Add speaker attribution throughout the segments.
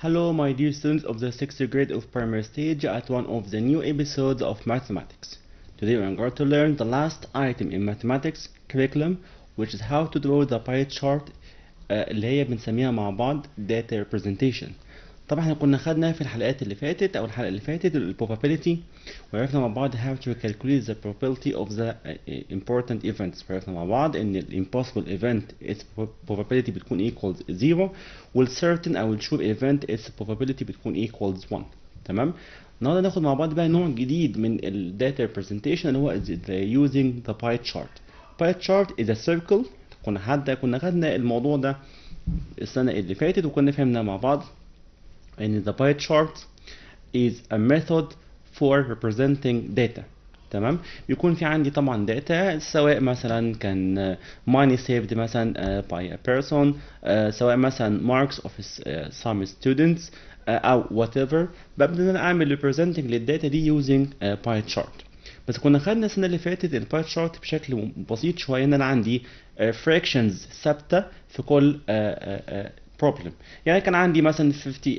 Speaker 1: Hello, my dear students of the 6th grade of primary stage at one of the new episodes of mathematics. Today we are going to learn the last item in mathematics curriculum, which is how to draw the pie chart اللي هي بنسميها مع بعض data representation. طبعا احنا كنا خدنا في الحلقات اللي فاتت او الحلقة اللي فاتت ال probability، وعرفنا مع بعض how to calculate the probability of the important events. عرفنا مع بعض ان ال impossible event its probability بتكون equals 0، وال certain او ال sure event its probability بتكون equals 1. تمام. النهارده ناخد مع بعض بقى نوع جديد من ال data representation اللي هو using the pie chart. pie chart is a circle. كنا خدنا الموضوع ده السنة اللي فاتت وكنا فهمنا مع بعض ان the pie chart is a method for representing data. تمام. بيكون في عندي طبعا data سواء مثلا كان money saved مثلا by a person، سواء مثلا marks of some students او whatever. ببدأ ان انا اعمل representing للداتا دي using pie chart. بس كنا خدنا السنة اللي فاتت الباي تشارت بشكل بسيط شوية، ان انا عندي fractions ثابتة في كل problem. يعني كان عندي مثلا 50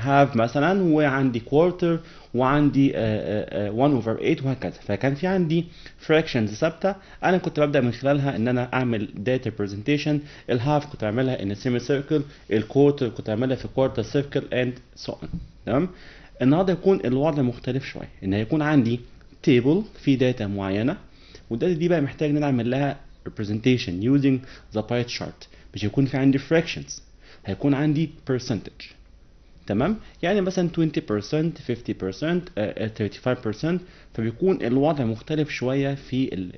Speaker 1: half مثلا، وعندي quarter، وعندي 1 over 8 وهكذا. فكان في عندي fractions ثابتة انا كنت ببدأ من خلالها ان انا اعمل data representation. الهاف كنت اعملها in a semicircle، الكوارتر كنت اعملها في quarter circle and so on. تمام. النهارده يكون الوضع مختلف شوية، ان هيكون عندي table في داتا معينة، والداتا دي بقى محتاج ان انا اعمل لها representation using the pie chart. مش هيكون في عندي fractions، هيكون عندي percentage. تمام. يعني مثلا 20%، 50%، 35%. فبيكون الوضع مختلف شوية في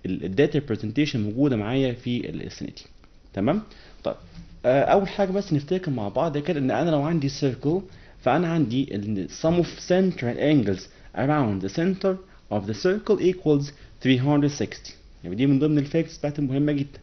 Speaker 1: الداتا representation موجودة معايا في السنة دي. تمام. طيب اول حاجة بس نفتكر مع بعض كده ان انا لو عندي circle، فانا عندي sum of central angles around the center of the circle equals 360. يعني دي من ضمن الفاكتس بتاعتي المهمة جدا.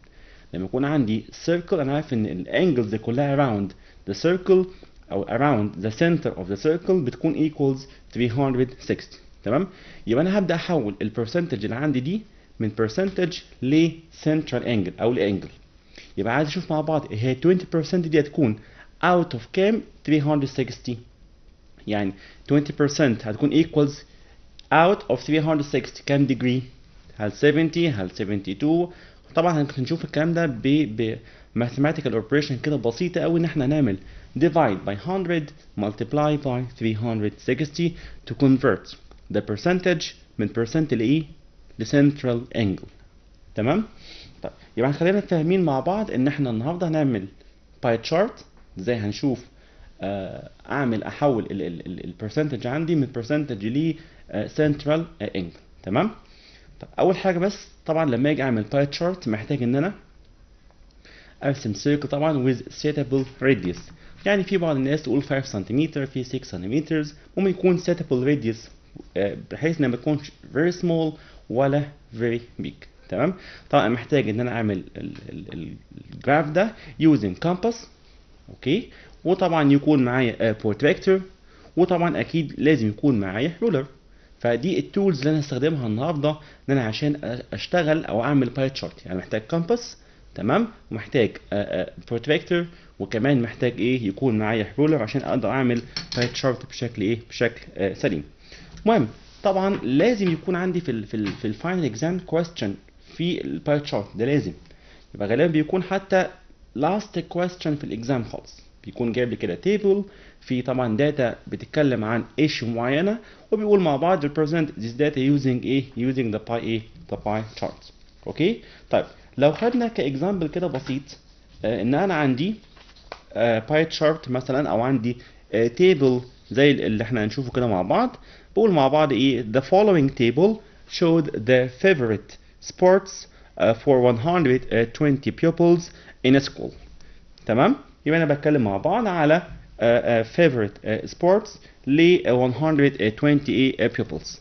Speaker 1: لما يكون عندي circle انا عارف ان الانجلز دي كلها around the circle او around the center of the circle بتكون equals 360. تمام. يبقى انا هبدأ احول البرسنتج اللي عندي دي من percentage ل central angle او لانجل. يبقى عايز اشوف مع بعض هي 20% دي هتكون out of كام؟ 360. يعني 20% هتكون equals out of 360 كام degree؟ هل 70؟ هل 72؟ طبعا هنشوف الكلام ده ب mathematical operation كده بسيطة قوي، ان احنا نعمل divide by 100 multiply by 360 to convert the percentage من percent لايه؟ لcentral angle. تمام؟ طيب يبقى خلينا فاهمين مع بعض ان احنا النهارده هنعمل pie chart. ازاي هنشوف احول البرسنتج عندي من percentage ل central angle. تمام. طب اول حاجه بس طبعا لما اجي اعمل باي تشارت محتاج ان انا ارسم سيركل طبعا with suitable radius. يعني في بعض الناس تقول 5 سنتيمتر، في 6 سنتيمتر، ممكن يكون suitable radius بحيث انه ما يكونش very small ولا very big. تمام. طبعا محتاج ان انا اعمل الجراف ده using compass. اوكي. وطبعا يكون معايا protractor، وطبعا اكيد لازم يكون معايا رولر. فدي التولز اللي انا هستخدمها النهارده ان انا عشان اشتغل او اعمل باي تشارت. يعني محتاج كامبس، تمام، ومحتاج بروتراكتور، وكمان محتاج ايه؟ يكون معايا رولر عشان اقدر اعمل باي تشارت بشكل ايه؟ بشكل سليم. المهم طبعا لازم يكون عندي في الفاينل اكزام كويستشن في الباي تشارت ده لازم. يبقى غالبا بيكون حتى لاست كويستشن في الاكزام خالص، بيكون جايب لي كده تيبل في طبعا داتا بتتكلم عن ايشيو معينه، وبيقول مع بعض represent this data using ايه؟ using the pie chart. اوكي. طيب لو خدنا كاكزامبل كده بسيط ان انا عندي باي تشارت مثلا، او عندي تيبل زي اللي احنا هنشوفه كده مع بعض. بقول مع بعض ايه؟ the following table showed the favorite sports for 120 pupils in a school. تمام. يبقى انا بتكلم مع بعض على favorite sports ل 120 pupils.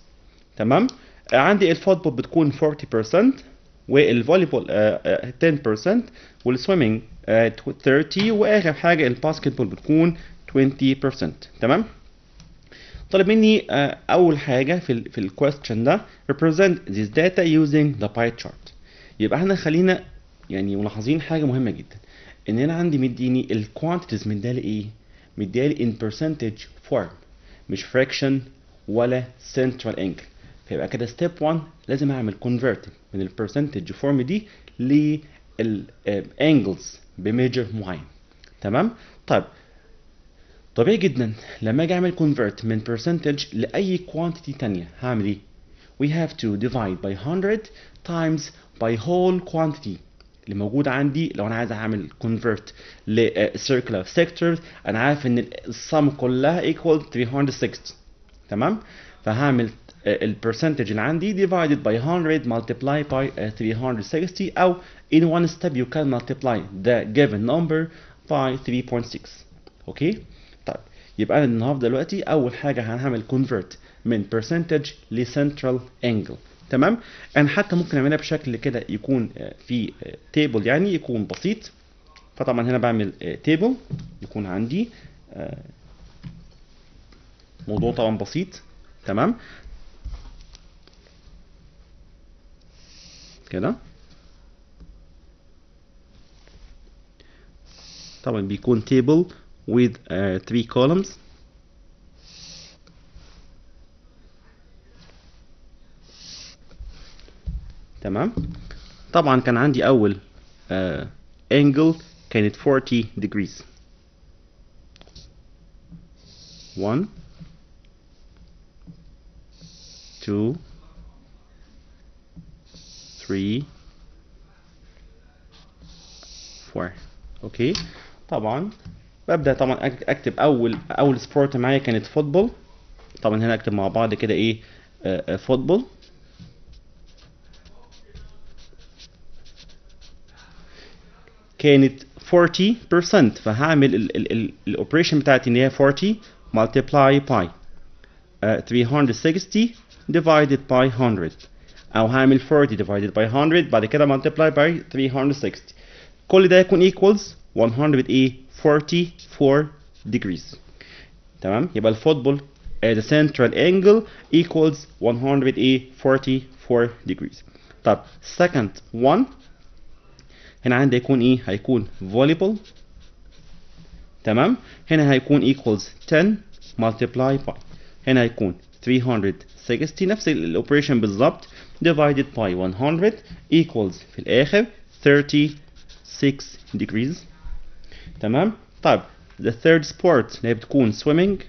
Speaker 1: تمام. عندي الفوتبول بتكون 40%، والفوليبول 10%، والسويمنج 30%، واخر حاجه الباسكتبول بتكون 20%. تمام. طلب مني اول حاجه في الكويستشن ده represent this data using the pie chart. يبقى احنا خلينا يعني ملاحظين حاجه مهمه جدا، ان انا عندي مديني الكوانتيتيز من ده لايه؟ مديالي in percentage form مش fraction ولا central angle. فيبقى كده step 1 لازم اعمل converting من ال percentage form دي لل angles بميجر معين. تمام. طيب طبيعي جدا لما اجي اعمل convert من percentage لاي quantity تانية هعمل ايه؟ we have to divide by 100 times by whole quantity اللي موجود عندي. لو انا عايز اعمل convert ل circle of sectors انا عارف ان السم كلها equal 360. تمام. فهعمل ال percentage اللي عندي divided by 100 multiply by 360 او in one step you can multiply the given number by 3.6. اوكي. طيب يبقى انا النهارده دلوقتي اول حاجه هنعمل convert من percentage ل central angle. تمام. انا حتى ممكن اعملها بشكل كده يكون في table يعني يكون بسيط. فطبعا هنا بعمل table يكون عندي موضوع طبعا بسيط. تمام كده. طبعا بيكون table with 3 columns. تمام. طبعا كان عندي اول angle كانت 40 degrees. 1 2 3 4. اوكي. طبعا ببدأ طبعا اكتب اول سبورت معايا كانت فوتبول. طبعا هنا اكتب مع بعض كده ايه فوتبول. كانت 40%. فهعمل الاوبريشن بتاعتي ان هي 40 multiply by 360 divided by 100 او هعمل 40 divided by 100 بعد كده multiply by 360. كل ده يكون equals 144 degrees. تمام. يبقى الفوتبول the central angle equals 144 degrees. طب second one هنا عندي هيكون ايه؟ هيكون volleyball. تمام. هنا هيكون equals 10 multiply by هنا هيكون 360 نفس الاوبريشن بالظبط divided by 100 equals في الاخر 36 degrees. تمام. طيب the third sport اللي بتكون swimming.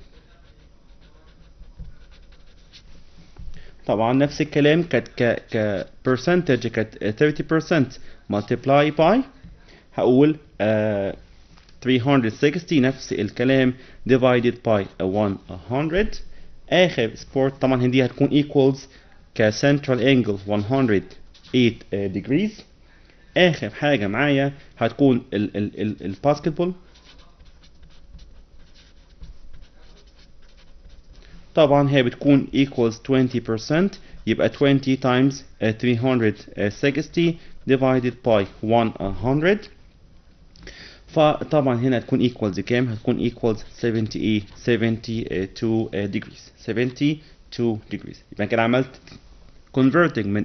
Speaker 1: طبعا نفس الكلام كانت ك percentage كانت 30% multiply by هقول 360 نفس الكلام divided by 100. اخر سبورت طبعا دي هتكون equals ك central angle 108 degrees. اخر حاجه معايا هتكون الباسكتبول. طبعا هي بتكون equals 20% يبقى 20 times 360 divided by 100. فطبعا هنا هتكون equals كام؟ هتكون equals 72 degrees. 72 degrees. يبقى كده عملت converting من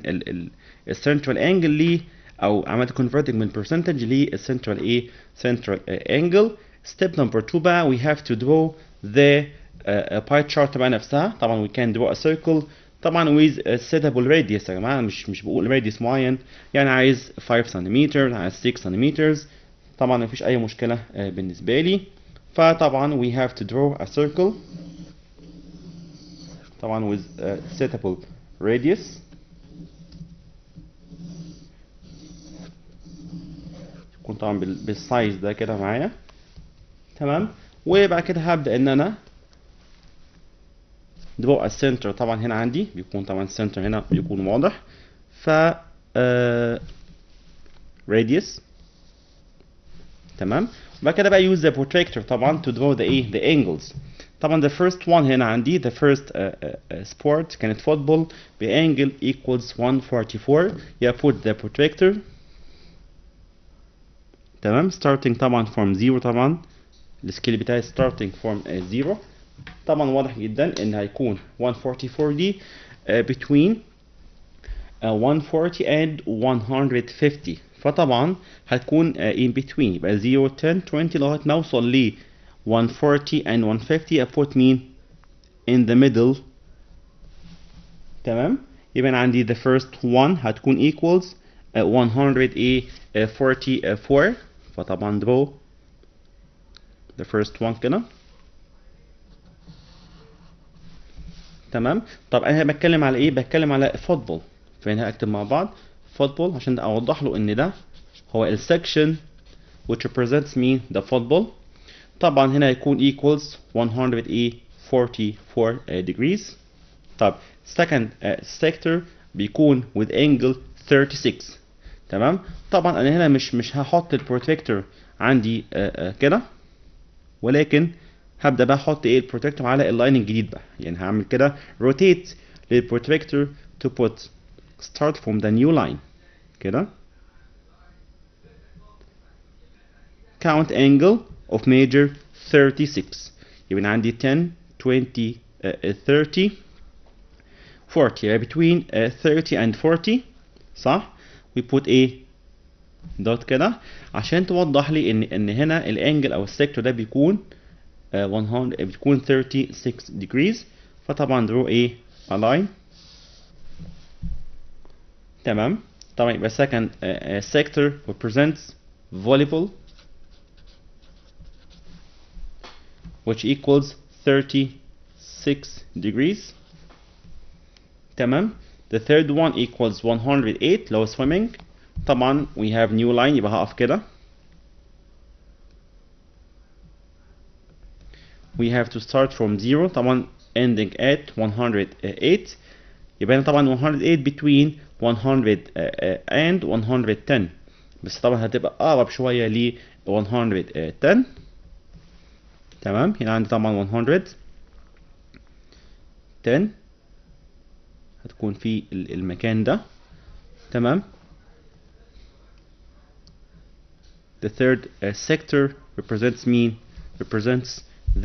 Speaker 1: الcentral angle ليه او عملت converting من percentage للcentral ايه؟ central angle. step number 2 بقى we have to draw the pie chart بقى نفسها. طبعا we can draw a circle طبعا with a suitable radius يا جماعه. مش بقول radius معين يعني عايز 5 سنتيمتر عايز 6 سنتيمتر. طبعا مفيش اي مشكله بالنسبه لي. فطبعا we have to draw a circle طبعا with a suitable radius. يكون طبعا بالسايز ده كده معايا. تمام. وبعد كده هبدا ان انا draw a center. طبعا هنا عندي بيكون طبعا center هنا بيكون واضح. ف radius. تمام. وبعد كده بقى use the protractor طبعا to draw the ايه the angles. طبعا the first one هنا عندي the first sport كانت football بانجل equals 144. يا put the protractor. تمام. starting طبعا from 0 طبعا السكيل بتاعي starting from 0. طبعا واضح جدا ان هيكون 144 دي between 140 and 150. فطبعا هتكون in between يبقى 0 10 20 لغايه ما اوصل ل 140 and 150 I put مين in the middle. تمام. يبقى عندي the first one هتكون equals 144. فطبعا draw the first one كده. تمام. طب انا بتكلم على ايه؟ بتكلم على football. فهنا هكتب مع بعض football عشان اوضح له ان ده هو ال section which represents me the football. طبعا هنا هيكون equals 144 degrees. طب second sector بيكون with angle 36. تمام. طبعا انا هنا مش هحط البروتكتور عندي كده، ولكن هبدا بقى احط ايه البروتكتور على اللاين الجديد بقى. يعني هعمل كده rotate للبروتكتور to put start from the new line كده. count angle of major 36. يبقى عندي 10 20 30 40. يبقى between 30 and 40 صح. we put a dot كده عشان توضح لي ان هنا الانجل او السيكتور ده بيكون 100 بتكون 36 degrees. فطبعا draw a line. تمام. طبعا يبقى second sector represents volleyball which equals 36 degrees. تمام. the third one equals 108 low swimming. طبعا we have new line يبقى هقف كده. we have to start from 0 طبعا ending at 108. يبقى هنا طبعا 108 between 100 and 110. بس طبعا هتبقى اقرب شويه ل 110. تمام. هنا عندي طبعا 110 هتكون في المكان ده. تمام. the third sector represents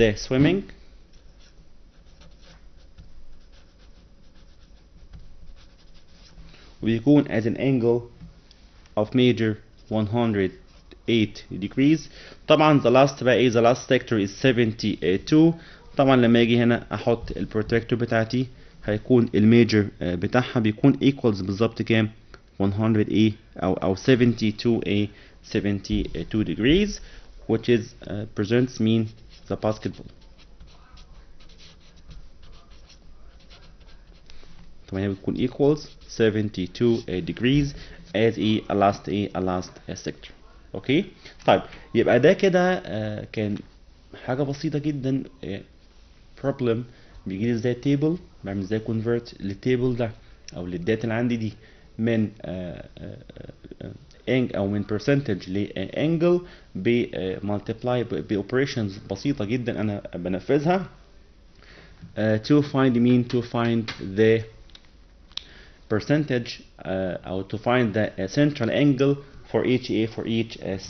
Speaker 1: the swimming. ويكون at an angle of major 108 degrees. طبعا the last بقى ايه the last sector is 72. طبعا لما اجي هنا احط البروتكتور بتاعتي هيكون الميجر بتاعها بيكون equals بالظبط كام 100 او 72 72 degrees which is presents mean the basketball. طبعا هي بتكون equals 72 degrees as a last sector. اوكي. طيب يبقى ده كده كان حاجه بسيطه جدا problem بيجي لي ازاي تيبل بعمل ازاي convert للتيبل ده او للداتا اللي عندي دي من او من percentage لانجل بمالتيبلاي باوبريشنز بسيطه جدا انا بنفذها to find the percentage or to find the central angle for each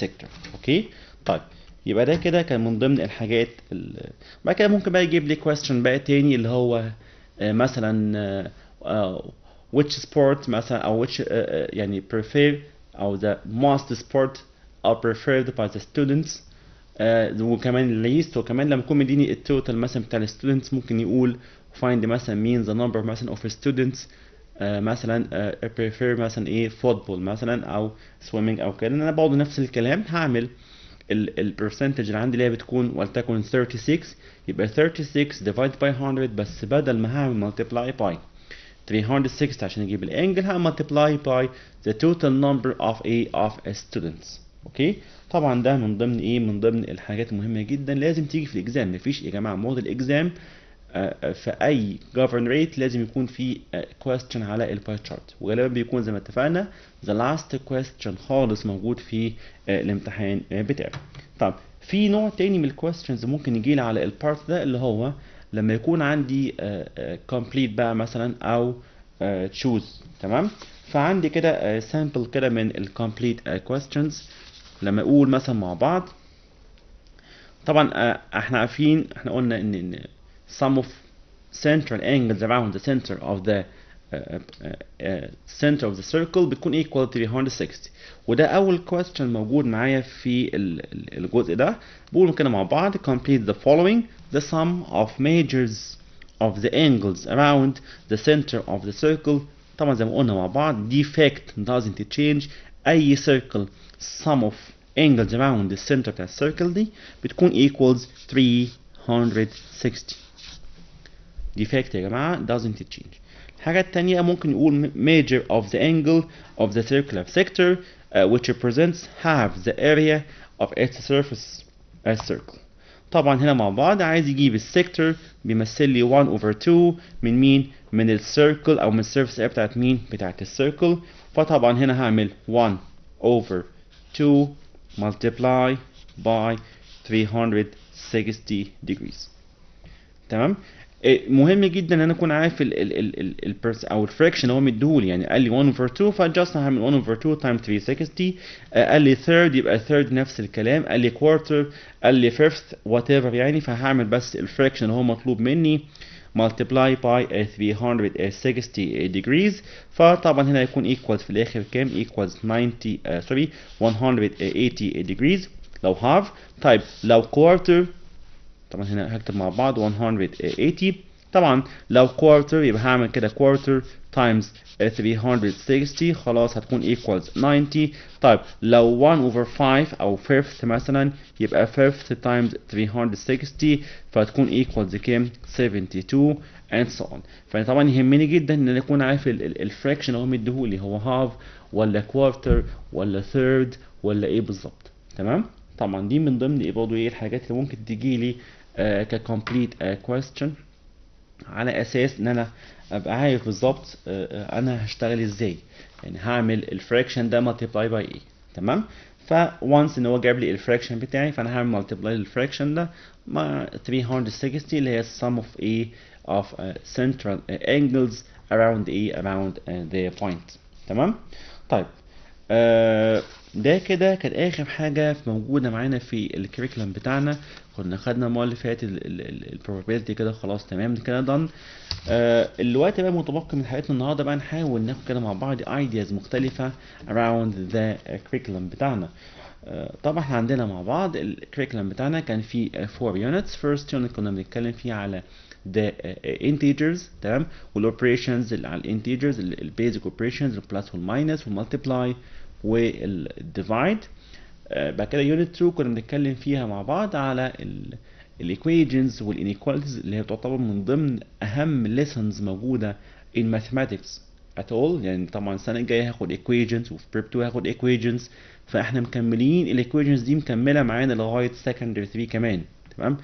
Speaker 1: sector. اوكي. طيب يبقى ده كده كان من ضمن الحاجات بعد كده ممكن بقى يجيب لي question بقى تاني اللي هو مثلا which sport مثلا او which يعني prefer او the most sport are preferred by the students. وكمان least وكمان لما يكون مديني التوتال مثلا بتاع الستودنتس ممكن يقول find مثلا mean the number مثلا of students مثلا prefer مثلا ايه football مثلا او swimming او كده. انا برضه نفس الكلام هعمل البرسنتج اللي عندي اللي هي بتكون ولتكن 36 يبقى 36 divide by 100 بس بدل ما هعمل multiply by 360 عشان اجيب الانجل هعمل multiply by the total number of students. اوكي. طبعا ده من ضمن ايه من ضمن الحاجات المهمه جدا لازم تيجي في الاكزام. مفيش يا جماعه موديل اكزام في اي govern rate لازم يكون في question على الباي تشارت وغالبا بيكون زي ما اتفقنا the last question خالص موجود في الامتحان بتاعي. طب في نوع تاني من الكويستشنز ممكن يجي لي على البارت ده اللي هو لما يكون عندي complete بقى مثلا او choose. تمام. فعندي كده sample كده من الcomplete questions لما اقول مثلا مع بعض. طبعا احنا عارفين احنا قلنا ان some of central angles around the center of the center of the circle بتكون equal 360. وده أول question موجود معايا في الجزء ده. بقول كده مع بعض complete the following: the sum of measures of the angles around the center of the circle. طبعا زي ما قلنا مع بعض defect doesn't change. أي circle sum of angles around the center بتاع الcircle دي بتكون equals 360. defect يا جماعة doesn't change. الحاجة التانية ممكن نقول measure of the angle of the circular sector which represents half the area of its surface as circle. طبعا هنا مع بعض عايز يجيب السيكتور بيمثل لي 1 over 2 من مين؟ من السيركل او من السيرفيس اريا بتاعت مين؟ بتاعت السيركل. فطبعا هنا هعمل 1 over 2 multiply by 360 degrees. تمام؟ مهم جدا ان انا اكون عارف او الفراكشن هو مديهولي. يعني قال لي 1 over 2 فجاست هعمل 1 over 2 times 360. قال لي third يبقى third نفس الكلام. قال لي quarter، قال لي fifth whatever يعني. فهعمل بس الفراكشن هو مطلوب مني multiply by 360 degrees. فطبعا هنا هيكون equals في الاخر كام؟ equals 180 degrees لو half. طيب لو quarter طبعا هنا هكتب مع بعض 180. طبعا لو quarter يبقى هعمل كده quarter times 360 خلاص هتكون equals 90. طيب لو 1 over 5 او fifth مثلا يبقى fifth times 360 فهتكون equals كام؟ 72 and so on. فطبعا يهمني جدا ان انا اكون عارف الفراكشن اللي هو مديهولي هو half ولا quarter ولا third ولا ايه بالظبط. تمام؟ طبعا دي من ضمن برضه ايه الحاجات اللي ممكن تجيلي ككومبليت question على اساس ان انا ابقى عارف بالظبط انا هشتغل ازاي. يعني هعمل الفراكشن ده مالتيبلاي باي ايه. تمام؟ فونس ان هو جاب لي الفراكشن بتاعي فانا هعمل مالتيبلاي للفراكشن ده مع 360 اللي هي sum of a of central angles around a around the point. تمام؟ طيب ده كده كان اخر حاجه موجوده معانا في الكريكولم بتاعنا. كنا خدنا المره اللي فاتت البروبابيلتي كده خلاص تمام كده دان. الوقت بقى متبقي من حلقتنا النهارده بقى نحاول ناخد كده مع بعض ايدياز مختلفه around the curriculum بتاعنا. طبعا احنا عندنا مع بعض الكريكولم بتاعنا كان فيه 4 units. first unit كنا بنتكلم فيه على the integers تمام والاوبريشنز اللي على الانتيجرز البيزك اوبريشنز البلس والماينس والمالتيبلاي والديفايد. بعد كده يونت 2 كنا بنتكلم فيها مع بعض على الايكويشنز والانيكواليتيز اللي هي تعتبر من ضمن اهم lessons موجوده in mathematics at all. يعني طبعا السنه الجايه هاخد equations وفي prep 2 هاخد equations. فاحنا مكملين الايكويشنز دي مكمله معانا لغايه secondary 3 كمان. تمام؟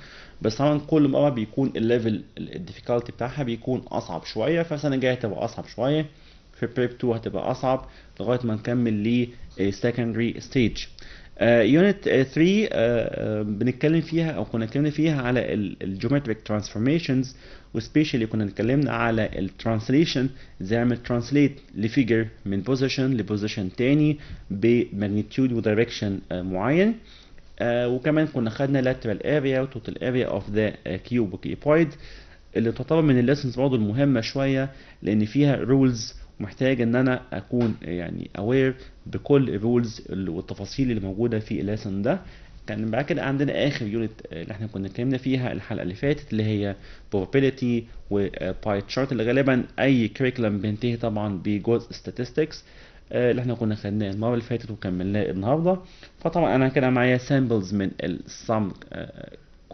Speaker 1: بس طبعا كل مره بيكون الليفل الديفيكالتي بتاعها بيكون اصعب شويه. فالسنه الجايه هتبقى اصعب شويه. في prep 2 هتبقى اصعب لغايه ما نكمل ل secondary stage. يونت 3 بنتكلم فيها او كنا اتكلمنا فيها على الجيومتريك ترانسفورميشنز وسبيشالي كنا اتكلمنا على الترانسليشن ازاي اعمل ترانسليت لفيجر من بوزيشن لبوزيشن تاني بماجنتيود ودايركشن معين. وكمان كنا خدنا lateral area و total area of the cube وكيبويد اللي تعتبر من الليسنز برضه المهمه شويه لان فيها رولز محتاج ان انا اكون يعني aware بكل الرولز والتفاصيل اللي موجوده في الليسن ده. كان بعد كده عندنا اخر يونت اللي احنا كنا اتكلمنا فيها الحلقه اللي فاتت اللي هي probability وباي تشارت اللي غالبا اي كريكولم بينتهي طبعا بجزء statistics اللي احنا كنا خدناه المره اللي فاتت وكملناه النهارده. فطبعا انا كده معايا samples من some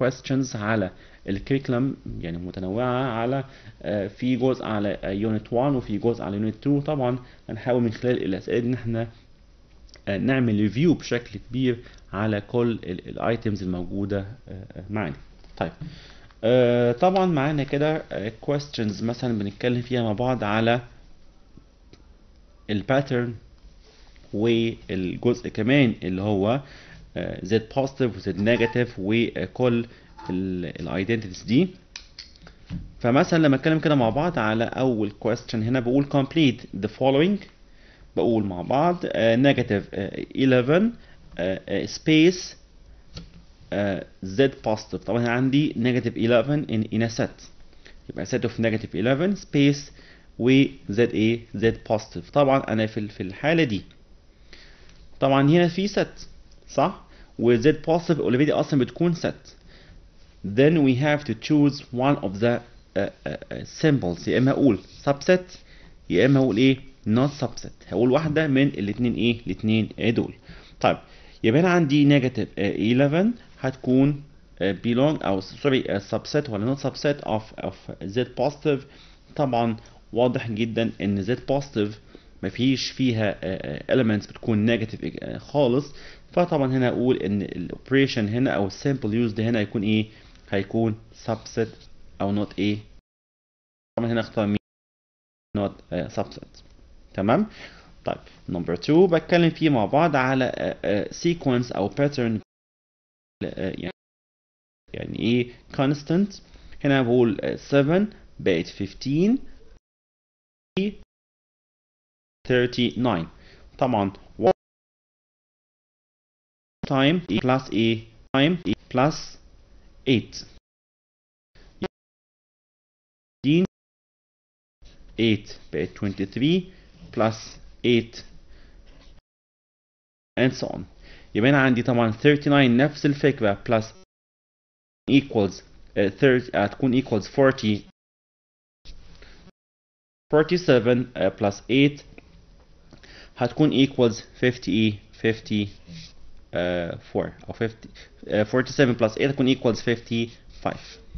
Speaker 1: questions على الكريكولم يعني متنوعة على في جزء على يونت 1 وفي جزء على يونت 2. طبعا هنحاول من خلال الأسئلة دي ان احنا نعمل ريفيو بشكل كبير على كل الايتمز الموجودة معانا. طيب طبعا معانا كده questions مثلا بنتكلم فيها مع بعض على الباترن والجزء كمان اللي هو Z positive و Z negative وكل الايدنتيتيز دي. فمثلا لما اتكلم كده مع بعض على اول question هنا بقول complete the following. بقول مع بعض negative 11 space Z positive. طبعا عندي negative 11 in a set يبقى set of negative 11 space و Z ايه Z positive. طبعا انا في الحالة دي طبعا هنا في set صح، و Z positive already اصلا بتكون set. Then we have to choose one of the symbols. يا اما اقول subset يا اما اقول ايه not subset. هقول واحدة من الاتنين دول. طيب يبقى انا عندي negative 11 هتكون belong او sorry subset ولا not subset of Z positive. طبعا واضح جدا ان Z positive مفيش فيها elements بتكون negative خالص. فطبعا هنا اقول ان الاوبريشن هنا او السامبل يوزد هنا هيكون ايه، هيكون subset او not ايه. طبعا هنا اختار مين not subset. تمام. طيب نمبر 2 بتكلم فيه مع بعض على sequence او pattern يعني ايه constant. هنا بقول 7 بقت 15 39. طبعا time plus a time plus 8 8 بقت 23 plus 8 and so on. يبقى انا عندي طبعا 39 نفس الفكرة plus equals 30 هتكون equals 40 47 plus 8 هتكون equals 50 54 او 50 47 plus 8 هتكون equals 55.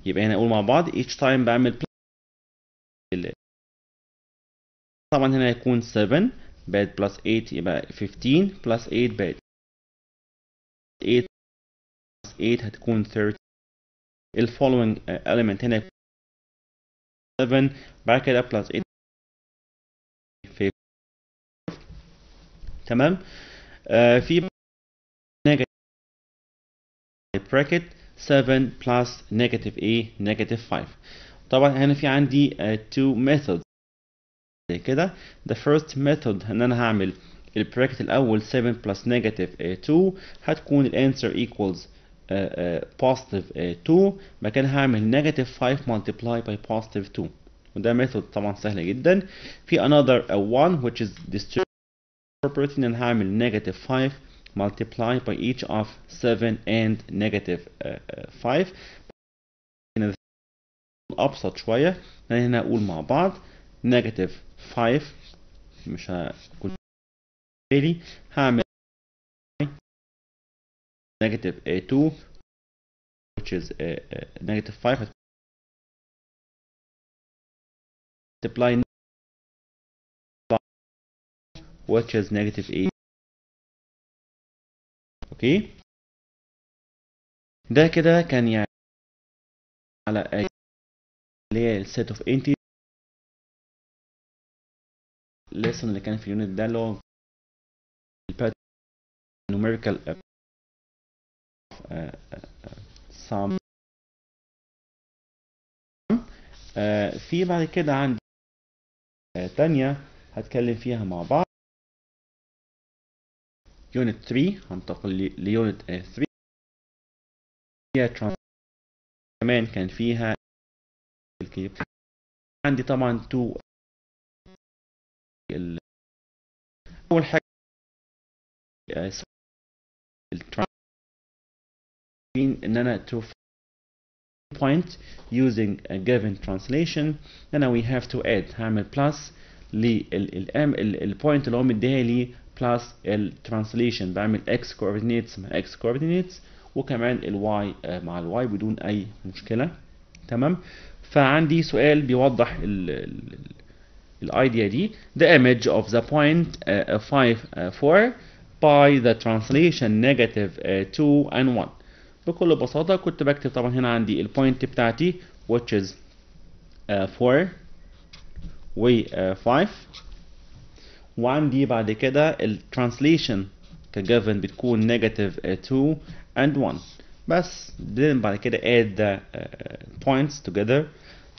Speaker 1: يبقى هنا نقول مع بعض each time بعمل طبعا هنا هيكون 7 بقت plus 8 يبقى 15 plus 8 بقت 8 plus 8 هتكون 30. ال following element هنا 7 بعد كده plus 8 5. تمام. في negative bracket 7 plus negative a negative 5. طبعا هنا في عندي two methods زي كده. the first method ان انا هعمل البراكت الاول 7 plus negative 2 هتكون الانسر equals positive 2. مكان هعمل negative 5 multiply by positive 2 وده ميثود طبعا سهله جدا. في another one which is distributive property ان انا هعمل negative 5 multiply by each of 7 and negative 5. هنا ابسط شويه. هنا هقول مع بعض negative 5 مش هكون بالي هعمل negative 2 which is negative 5 multiply which is negative 8. اوكي ده كده كان يعني على اللي هي set of integers lesson اللي كان في اليونت ده اللي هو numerical sum. في بعد كده عندي تانية هتكلم فيها مع بعض يونت 3. هنتقل ليونت 3 فيها كمان كان فيها الكيب. عندي طبعا تو اول حاجه ان انا to point using a given translation. انا we have to add هعمل plus للبوينت اللي هو مديها لي plus الترانسليشن بعمل x coordinates مع x coordinates وكمان الواي مع الواي بدون اي مشكله. تمام. فعندي سؤال بيوضح الايديا دي. the image of the point 5 4 by the translation negative 2 and 1. بكل بساطة كنت بكتب طبعا هنا عندي البوينت بتاعتي which is 4 و 5 وعندي بعد كده الترانسليشن كجيفن بتكون negative 2 and 1 بس. then بعد كده add the points together.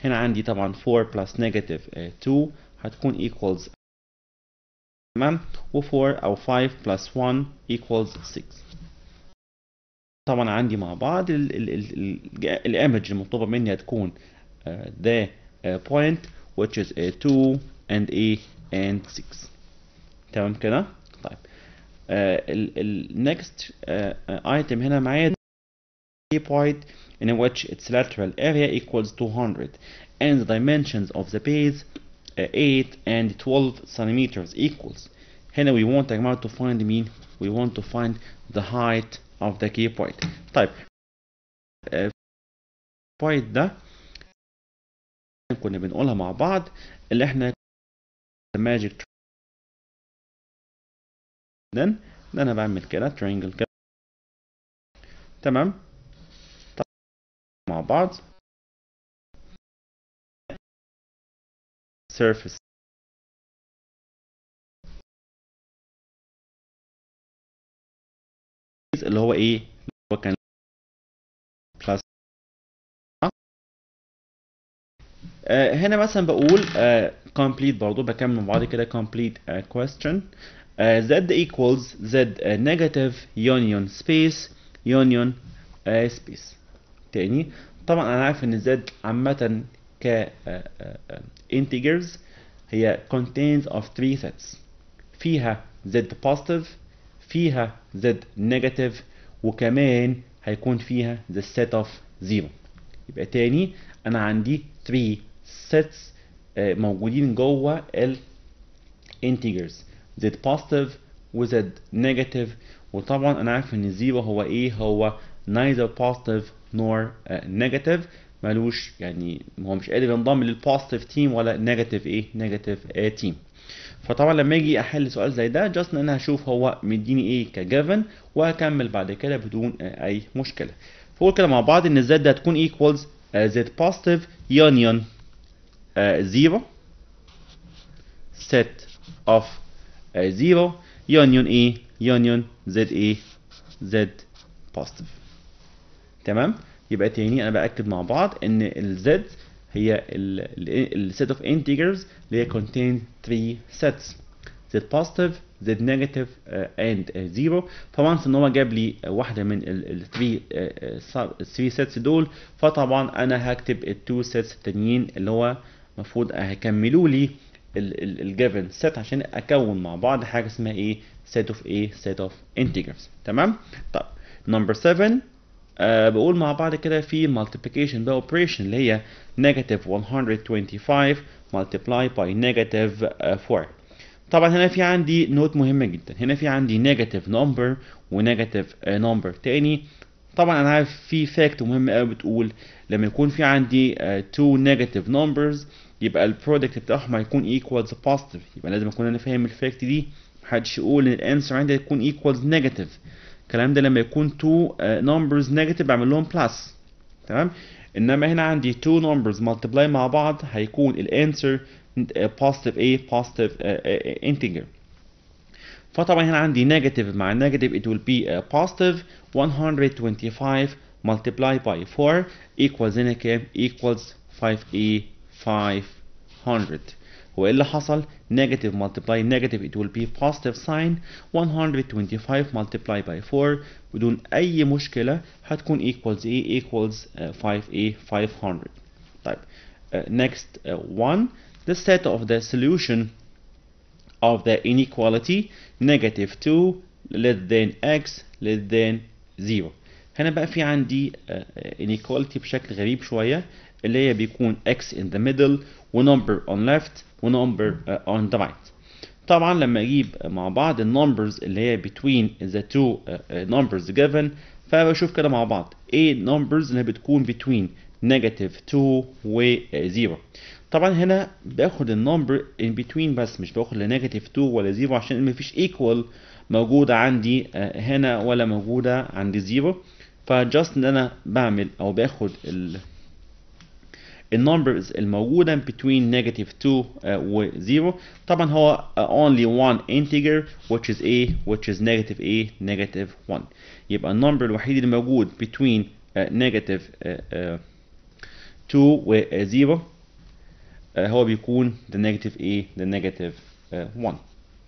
Speaker 1: هنا عندي طبعا 4 plus negative 2 هتكون equals تمام و 4 أو 5 plus 1 equals 6. طبعا عندي مع بعض الايمج المطلوبة مني هتكون the point which is 2 and 6. تمام كده. طيب next item هنا معايا point in which its lateral area equals 200 and the dimensions of the base 8 and 12 centimeters equals. هنا we want يا جماعة to find مين؟ we want to find the height of the key point. طيب point ده كنا بنقولها مع بعض اللي احنا magic then انا بعمل كده triangle كده. تمام. طيب مع بعض surface اللي هو ايه؟ هو كان plus هنا مثلا بقول complete برضو بكمل مع بعض كده complete question z equals z negative union space union space. تاني طبعا انا عارف ان z عامة ك integers هي contains of 3 sets فيها z positive فيها z negative وكمان هيكون فيها the set of 0. يبقى تاني انا عندي 3 sets موجودين جوه ال integers z positive و z negative وطبعا انا عارف ان الزيرو هو ايه؟ هو neither positive nor negative ملوش يعني هو مش قادر ينضم للبوزيتيف تيم ولا نيجاتيف ايه؟ نيجاتيف تيم. فطبعا لما اجي احل سؤال زي ده جاست ان انا هشوف هو مديني ايه كجيفن وهكمل بعد كده بدون اي مشكله. فقول كده مع بعض ان الزد ده هتكون equals z positive union 0 set of 0 union ايه؟ union z ايه؟ z positive. تمام. يبقى تاني انا باكد مع بعض ان الزد هي الset of integers اللي هي contain 3 sets z positive z negative and 0. فوانس ان هو جاب لي واحده من ال 3 sets دول فطبعا انا هكتب ال 2 sets التانيين اللي هو المفروض هيكملوا لي الجيفن set عشان اكون مع بعض حاجه اسمها ايه؟ set of ايه؟ set of integers. تمام. طيب number 7 بقول مع بعض كده في multiplication بقى operation اللي هي negative 125 multiply by negative 4. طبعا هنا في عندي نوت مهمة جدا. هنا في عندي negative number و negative number تاني. طبعا انا عارف في fact مهمة قوي بتقول لما يكون في عندي two negative numbers يبقى البرودكت بتاعهم هيكون equals positive. يبقى لازم اكون انا فاهم الفاكت دي. محدش يقول ان الانسر عندي هيكون equals negative. الكلام ده لما يكون two numbers negative بعمل لهم plus. تمام. انما هنا عندي two numbers multiply مع بعض هيكون الانسر positive ايه؟ positive integer. فطبعا هنا عندي negative مع negative it will be positive 125 multiply by 4 equals هنا كام؟ equals 5 500. هو ايه اللي حصل؟ negative multiply negative it will be positive sign 125 multiply by 4 بدون اي مشكلة هتكون equals ايه؟ equals 500. طيب next one the set of the solution of the inequality negative 2 less than x less than 0. هنا بقى في عندي inequality بشكل غريب شوية اللي هي بيكون x in the middle و number on left و number on the right. طبعا لما اجيب مع بعض النمبرز اللي هي between the two numbers given فبشوف كده مع بعض ايه numbers اللي بتكون between negative 2 و 0. طبعا هنا باخد النمبر in between بس مش باخد لا نيجاتيف 2 ولا 0 عشان مفيش equal موجودة عندي هنا ولا موجودة عندي 0. فجاست ان انا بعمل او باخد النمبرز الموجودة between negative 2 و 0. طبعا هو only one integer which is a which is negative a negative 1. يبقى النمبر الوحيد اللي موجود between negative 2 و 0 هو بيكون the negative a the negative 1.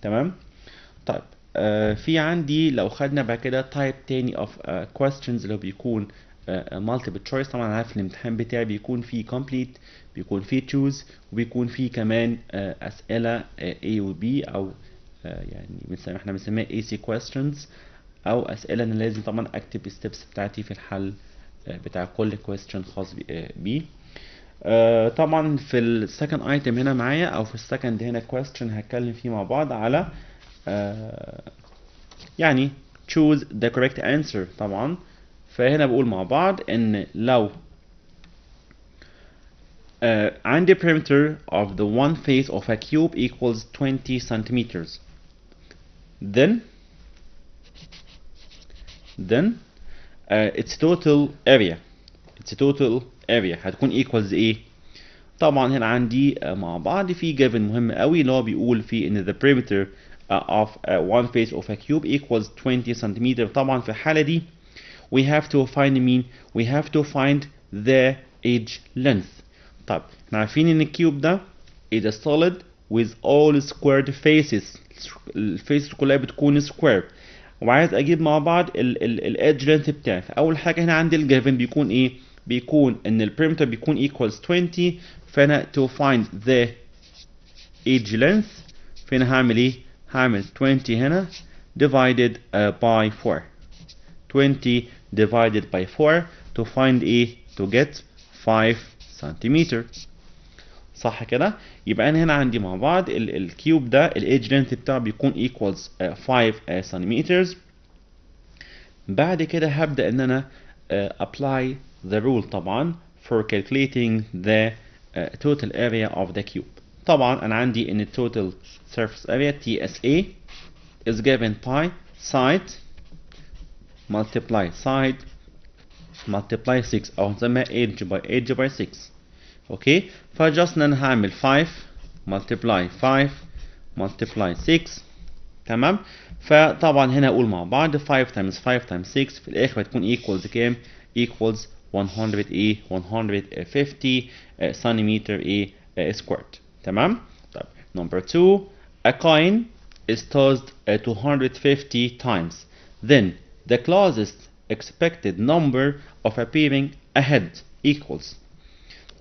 Speaker 1: تمام. طيب في عندي لو خدنا بعد كده type تاني of questions اللي هو بيكون multiple choice. طبعا انا عارف الامتحان بتاعي بيكون فيه complete، بيكون فيه choose، وبيكون فيه كمان اسئله A و B، او يعني احنا بنسميها AC questions، او اسئله انا لازم طبعا اكتب الستبس بتاعتي في الحل بتاع كل question خاص بيه. طبعا في السكند ايتم هنا معايا، او في السكند هنا question هتكلم فيه مع بعض على يعني choose the correct answer طبعا. فهنا بقول مع بعض ان لو عندي perimeter of the one face of a cube equals 20 centimeters, then its total area هتكون equals ايه؟ طبعا هنا عندي مع بعض في given مهم قوي اللي هو بيقول فيه ان the perimeter of one face of a cube equals 20 centimeter. طبعا في الحالة دي we have to find مين؟ we have to find the edge length. طب احنا عارفين ان الكيوب ده is a solid with all squared faces، الفيسز كلها بتكون square، وعايز اجيب مع بعض الادج لينث بتاعي. فاول حاجه هنا عندي الجيفن بيكون ايه؟ بيكون ان البريمتر بيكون equals 20، فانا to find the edge length فانا هعمل ايه؟ هعمل 20 هنا divided by 4، 20 divided by 4 to find ايه؟ to get 5 سنتيمتر. صح كده؟ يبقى انا هنا عندي مع بعض الكيوب ده الايدج لينث بتاعه بيكون equals 5 سنتيمتر. بعد كده هبدأ ان انا apply the rule طبعا for calculating the total area of the cube. طبعا انا عندي ان total surface area TSA is given by side multiply side multiply 6، او هنسميها edge by 6. اوكي، فجاست ان انا هعمل 5 multiply 5 multiply 6. تمام، فطبعا هنا اقول مع بعض 5 times 5 times 6 في الاخر هتكون equals كام؟ equals 150 سنتيمتر squared. تمام. طيب number 2، a coin is tossed 250 times, then the closest expected number of appearing ahead equals.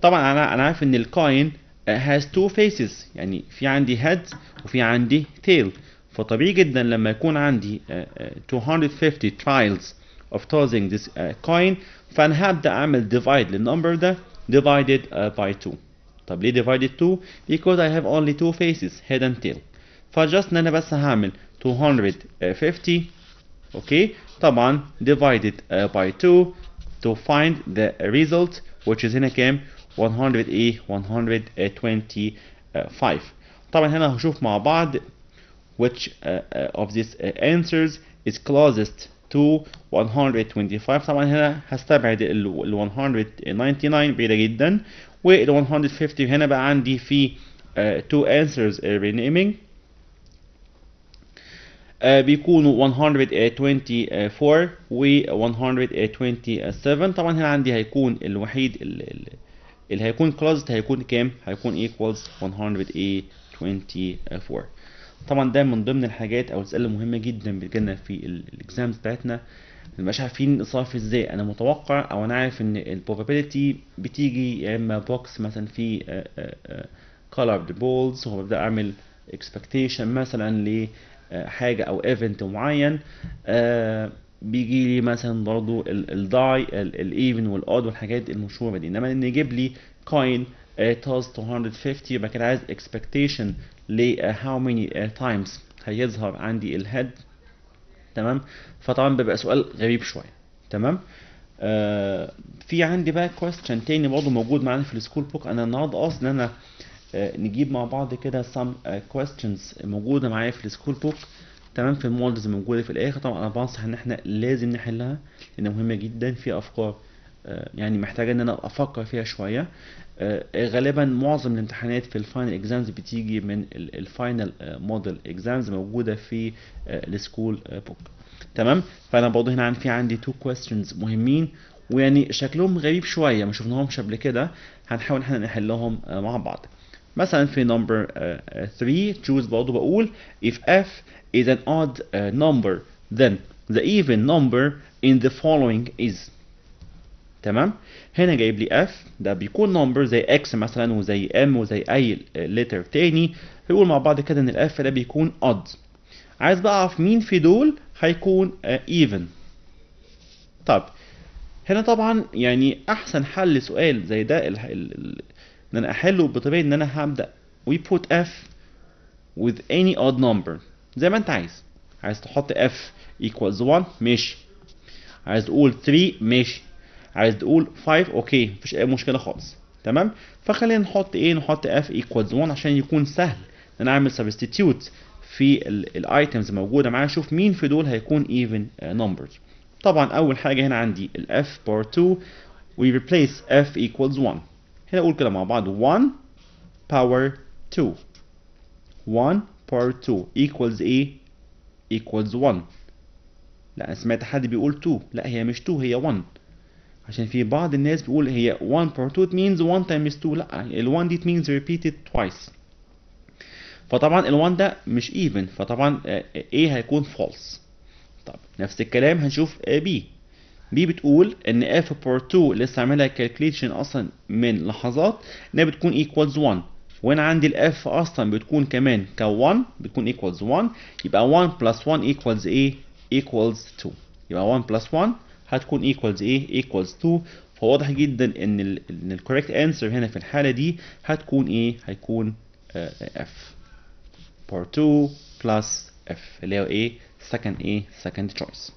Speaker 1: طبعا انا عارف ان الكوين has two faces، يعني في عندي head وفي عندي tail، فطبيعي جدا لما يكون عندي 250 trials of tossing this coin، فانا هبدا اعمل divide للنمبر ده divided by 2. طب ليه divided 2؟ because I have only two faces head and tail، فجاست ان انا بس هعمل 250 اوكي طبعا divided by 2 to find the result which is هنا كام؟ 125. طبعا هنا هشوف مع بعض which of these answers is closest to 125. طبعا هنا هستبعد ال 199 بعيدة جدا، وال 150 هنا بقى عندي في two answers renaming بيكونوا 124 و 127. طبعا هنا عندي هيكون الوحيد اللي هيكون closed هيكون كام؟ هيكون equals 124. طبعا ده من ضمن الحاجات او الاسئله المهمه جدا بتجيلنا في الاكزامز بتاعتنا، مبقاش عارفين نصرف ازاي. انا متوقع او انا عارف ان البروبابيلتي بتيجي يا اما بوكس مثلا في colored balls، وببدا اعمل expectation مثلا لحاجه او ايفنت معين. بيجي لي مثلا برضو الداي الايفن والاود والحاجات المشهوره دي، انما ان يجيب لي كوين توز 250 يبقى كده عايز expectation ل how many times هيظهر عندي الهيد. تمام، فطبعا بيبقى سؤال غريب شويه. تمام. في عندي بقى question تاني برضه موجود معانا في السكول بوك. انا النهارده قصدي ان انا نجيب مع بعض كده some questions موجوده معايا في السكول بوك. تمام، في المودلز موجوده في الاخر. طبعا انا بنصح ان احنا لازم نحلها لانها مهمه جدا، في افكار يعني محتاجه ان انا افكر فيها شويه. غالبا معظم الامتحانات في الفاينل اكزامز بتيجي من الفاينل موديل اكزامز موجوده في السكول بوك. تمام، فانا برضه هنا في عندي تو questions مهمين، ويعني شكلهم غريب شويه ما شفناهمش قبل كده، هنحاول احنا نحلهم مع بعض. مثلا في number 3 choose برضه بقول if f is an odd number then the even number in the following is. تمام. هنا جايب لي f ده بيكون نمبر زي x مثلا وزي m وزي اي لتر تاني، فيقول مع بعض كده ان الاف ده بيكون odd. عايز بقى اعرف مين في دول هيكون even. طب هنا طبعا يعني احسن حل لسؤال زي ده ان انا احله بطريقه ان انا هبدا we put f with any odd number زي ما انت عايز تحط f equals 1 ماشي، عايز تقول 3 ماشي، عايز تقول 5 اوكي مفيش اي مشكله خالص. تمام. فخلينا نحط ايه، نحط f equals 1 عشان يكون سهل ان انا اعمل substitute في الايتمز موجوده معايا، اشوف مين في دول هيكون even numbers. طبعا اول حاجه هنا عندي ال f power 2 we replace f equals 1. هنا اقول كده مع بعض 1 power 2 1 power 2 equals ايه، equals 1. لا انا سمعت حد بيقول 2، لا هي مش 2 هي 1، عشان في بعض الناس بيقول هي 1 power 2 it means 1 times 2، لا ال 1 دي it means repeated twice. فطبعا ال 1 ده مش even، فطبعا A هيكون false. طب نفس الكلام هنشوف B بتقول ان f power 2 لسه عاملها calculation اصلا من لحظات انها بتكون equals 1، وانا عندي ال f اصلا بتكون كمان ك 1 بتكون equals 1، يبقى 1 plus 1 equals ايه، equals 2. يبقى 1 plus 1 هتكون equals ايه، equals 2. فواضح جدا ان ال correct answer هنا في الحالة دي هتكون ايه، هيكون f power 2 plus f اللي هو ايه second choice.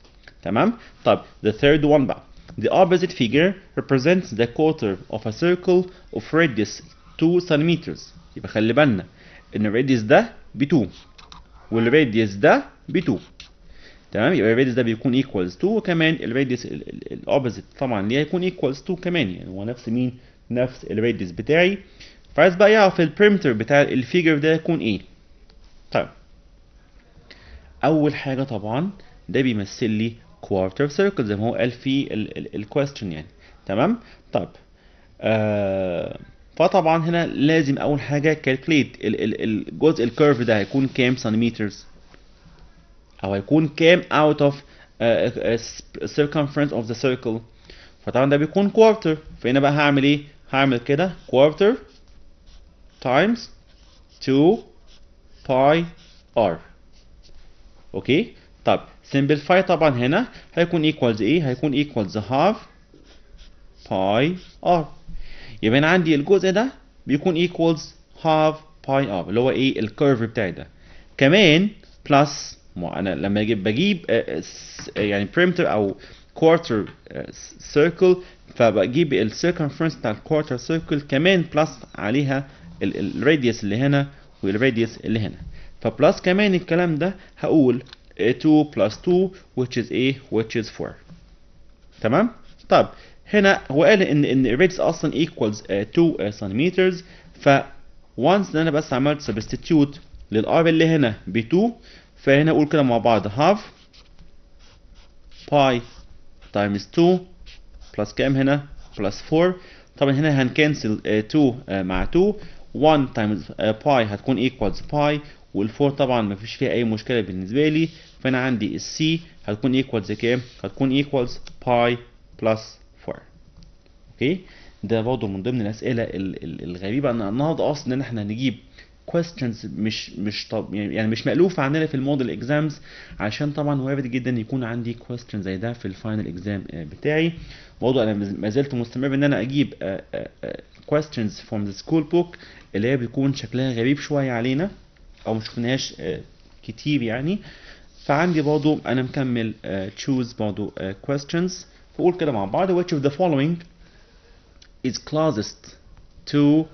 Speaker 1: تمام. طب the third one بقى the opposite figure represents the quarter of a circle of radius 2 centimeters. يبقى خلي بالنا ان الراديوس ده ب 2 والراديوس ده ب 2. تمام. يبقى الراديوس ده بيكون equals 2 وكمان الراديوس الاوبوزيت طبعا ليه هيكون equals 2 كمان، يعني هو نفس مين، نفس الراديوس بتاعي. فعايز بقى يعرف البريمتر بتاع الفيجر ده يكون ايه. طيب اول حاجه طبعا ده بيمثل لي quarter circle زي ما هو قال في الكويستشن يعني. تمام. طب فطبعا هنا لازم اول حاجه calculate الجزء الكيرف ده هيكون كام سنتيمترز، او هيكون كام out of circumference of the circle. فطبعا ده بيكون quarter، فهنا بقى هعمل ايه، هعمل كده quarter times 2 pi r. اوكي. طب simplify طبعا هنا هيكون equals ايه، هيكون equals half pi r. يبقى انا عندي الجزء ده بيكون equals half pi r اللي هو ايه الكيرف بتاعي ده. كمان بلس انا لما بجيب يعني perimeter او quarter circle فبجيب السيركمفرنس بتاع الكوارتر سيركل كمان بلس عليها الراديوس اللي هنا والراديوس اللي هنا. فبلس كمان الكلام ده هقول 2 plus 2 which is ايه which is 4. تمام. طب هنا هو قال ان الراديوس اصلا equals 2 سنتيمترز. ف once ان انا بس عملت substitute للار اللي هنا ب 2، فهنا اقول كده مع بعض half pi times 2 plus كام هنا plus 4. طبعا هنا هنكنسل 2 مع 2، 1 times pi هتكون equals pi، وال4 طبعا مفيش فيها اي مشكله بالنسبه لي. فانا عندي السي هتكون equals كام، هتكون equals pi plus 4. اوكي. ده برضه من ضمن الاسئله الغريبه ان النهارده اصلا ان احنا نجيب questions مش طب يعني مش مألوفة عندنا في الموديل اكزامز، عشان طبعا وارد جدا يكون عندي question زي ده في الفاينل اكزام بتاعي. برضه انا ما زلت مستمر ان انا اجيب questions from the school book اللي هي بيكون شكلها غريب شويه علينا او ما شفناهاش كتير يعني. فعندي برضه انا مكمل choose برضه questions. فقول كده مع بعض which of the following is closest to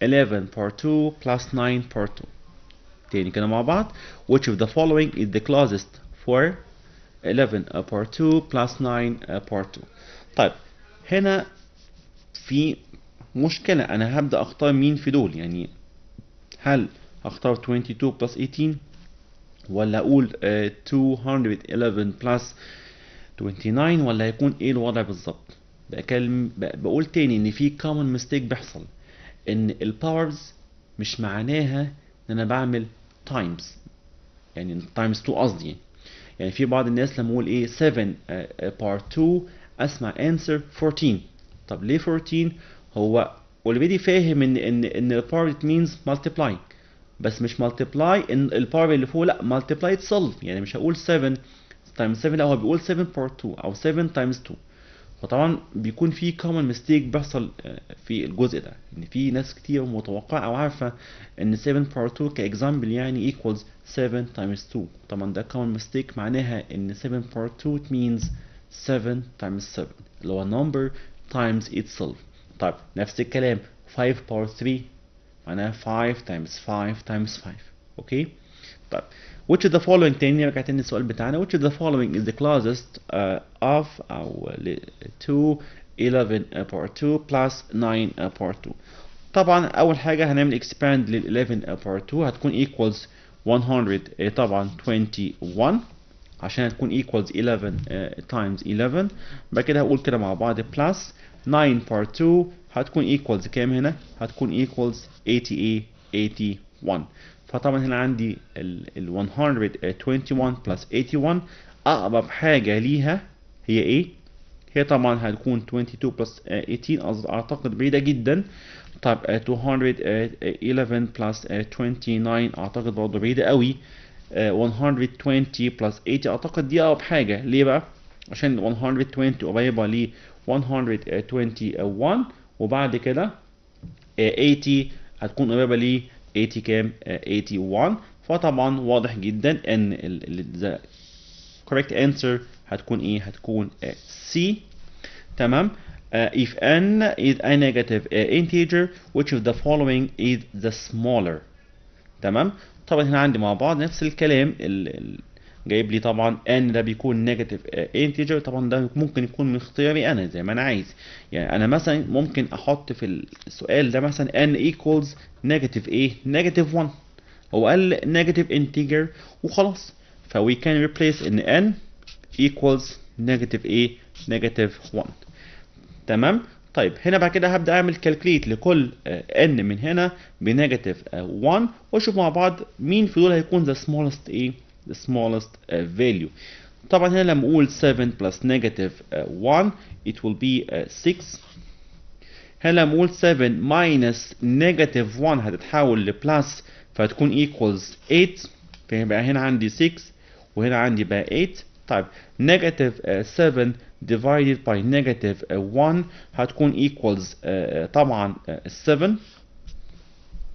Speaker 1: 11 power 2 plus 9 power 2. تاني كده مع بعض which of the following is the closest for 11 power 2 plus 9 power 2. طيب هنا في مشكلة، أنا هبدأ أختار مين في دول، يعني هل هختار 22 plus 18 ولا أقول 211 plus 29 ولا هيكون إيه الوضع بالظبط؟ بقول تاني إن في common mistake بيحصل، ان الباورز مش معناها ان انا بعمل تايمز، يعني تايمز 2 قصدي. يعني في بعض الناس لما اقول ايه 7 باور 2 اسمع answer 14، طب ليه 14؟ هو already فاهم ان الباور it means multiply، بس مش multiply ان الباور اللي فوق، لا multiply itself. يعني مش هقول 7 times 7، لا هو بيقول 7 power 2 او 7 times 2. فطبعا بيكون في common mistake بيحصل في الجزء ده، ان في ناس كتير متوقعه او عارفه ان 7 power 2 كاكزامبل يعني equals 7 times 2. طبعا ده common mistake، معناها ان 7 power 2 it means 7 times 7 اللي هو number times itself. طيب نفس الكلام 5 power 3 معناها 5 times 5 times 5. اوكي. طيب which of the following، تاني رجع تاني السؤال بتاعنا، which of the following is the closest of أو to 11 power 2 plus 9 power 2. طبعا أول حاجة هنعمل expand لل 11 power 2 هتكون equals 100 طبعا 21 عشان هتكون equals 11 times 11. بعد كده هقول كده مع بعض plus 9 power 2 هتكون equals كام هنا؟ هتكون equals 81. فطبعا هنا عندي ال 121 plus 81 أقرب حاجة ليها هي إيه؟ هي طبعا هتكون 22 plus 18 أعتقد بعيدة جدا. طب 211 plus 29 أعتقد برضه بعيدة قوي. 120 plus 80 أعتقد دي أقرب حاجة. ليه بقى؟ عشان 120 قريبة ل 121 وبعد كده 80 هتكون قريبة ل 80 كام؟ 81. فطبعا واضح جدا ان the correct answer هتكون ايه؟ هتكون C. تمام. if n is a negative integer which of the following is the smaller. تمام. طبعا هنا عندي مع بعض نفس الكلام، جايب لي طبعا n ده بيكون نيجاتيف انتجر. طبعا ده ممكن يكون من اختياري انا زي ما انا عايز. يعني انا مثلا ممكن احط في السؤال ده مثلا n equals نيجاتيف ايه؟ نيجاتيف 1. هو قال نيجاتيف انتجر وخلاص، فوي كان replace ان n equals نيجاتيف ايه؟ نيجاتيف 1. تمام. طيب هنا بعد كده هبدا اعمل كالكليت لكل n من هنا بنيجاتيف 1 واشوف مع بعض مين في دول هيكون the smallest ايه؟ the smallest value. طبعا هنا لما اقول 7 plus negative 1 it will be 6. هنا لما اقول 7 minus negative 1 هتتحول ل plus فهتكون equals 8. فيبقى هنا عندي 6 وهنا عندي بقى 8. طيب negative 7 divided by negative 1 هتكون equals طبعا 7.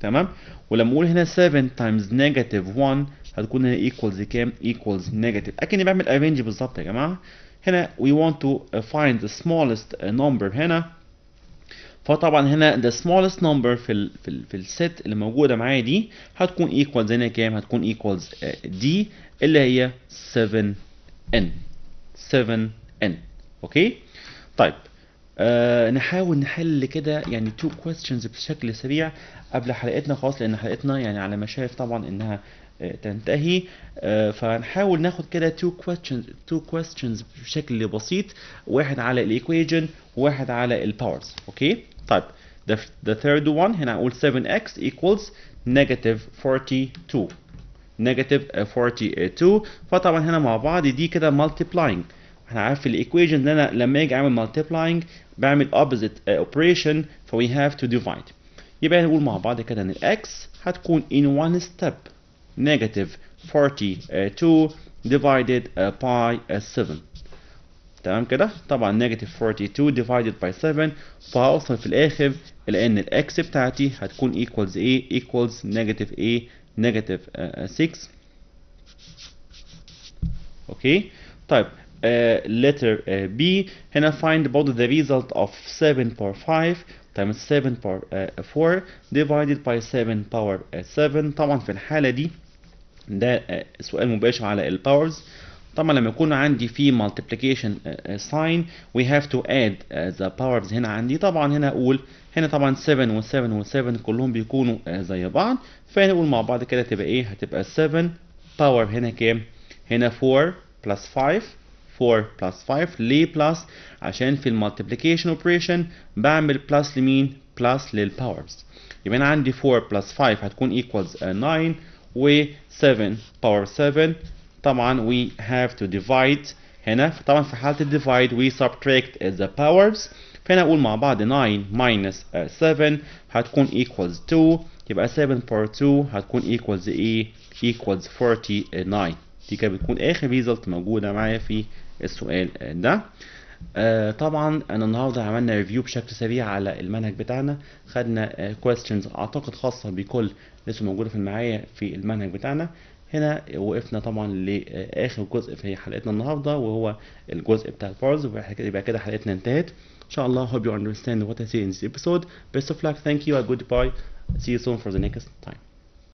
Speaker 1: تمام. ولما اقول هنا 7 times negative 1 هتكون هنا equals كام؟ equals negative. اكني بعمل arrange بالظبط يا جماعه. هنا we want to find the smallest number هنا. فطبعا هنا the smallest number في الست اللي موجوده معايا دي هتكون equals هنا كام؟ هتكون equals دي اللي هي 7n. 7n. اوكي. طيب نحاول نحل كده يعني 2 questions بشكل سريع قبل حلقتنا خلاص، لان حلقتنا يعني على مشارف طبعا انها تنتهي. فنحاول ناخد كده 2 questions بشكل بسيط، واحد على الايكويجن وواحد على الباورز. اوكي. طيب the third one هنا هنقول 7x equals negative 42. negative 42. فطبعا هنا مع بعض دي كده multiplying. احنا عارف في الايكويجن ان انا لما اجي اعمل multiplying بعمل opposite operation ف we have to divide. يبقى نقول مع بعض كده ان الاكس هتكون in one step negative 42 divided by 7. تمام كده. طبعا negative 42 divided by 7 فهوصل في الاخر الى ان الاكس بتاعتي هتكون equals ايه؟ equals negative ايه؟ negative 6. اوكي. طيب letter B هنا find both the result of 7 power 5 times 7 power 4 divided by 7 power 7. طبعا في الحالة دي ده سؤال مباشر على الباورز. طبعا لما يكون عندي في multiplication sign we have to add the powers. هنا عندي طبعا هنا اقول هنا طبعا 7 و7 و7 كلهم بيكونوا زي بعض، فهنا نقول مع بعض كده تبقى ايه؟ هتبقى 7 باور هنا كام؟ هنا 4 plus 5. 4 plus 5. ليه plus؟ عشان في المالتيبليكيشن اوبريشن بعمل plus لمين؟ plus للباورز. يبقى انا عندي 4 plus 5 هتكون equals 9 و 7 power 7. طبعا we have to divide هنا. طبعا في حالة الديفايد we subtract the powers. فهنا أقول مع بعض 9 minus 7 هتكون equals 2. يبقى 7 per 2 هتكون equals ايه؟ equals 49. دي كانت بتكون آخر result موجودة معايا في السؤال ده. طبعا أنا النهاردة عملنا ريفيو بشكل سريع على المنهج بتاعنا. خدنا questions أعتقد خاصة بكل لسه موجودة في معايا في المنهج بتاعنا. هنا وقفنا طبعا لآخر جزء في حلقتنا النهاردة، وهو الجزء بتاع البارز، ويبقى كده حلقتنا انتهت إن شاء الله. Hope you understand what I say in this episode. Best of luck, thank you and goodbye. See you soon for the next time.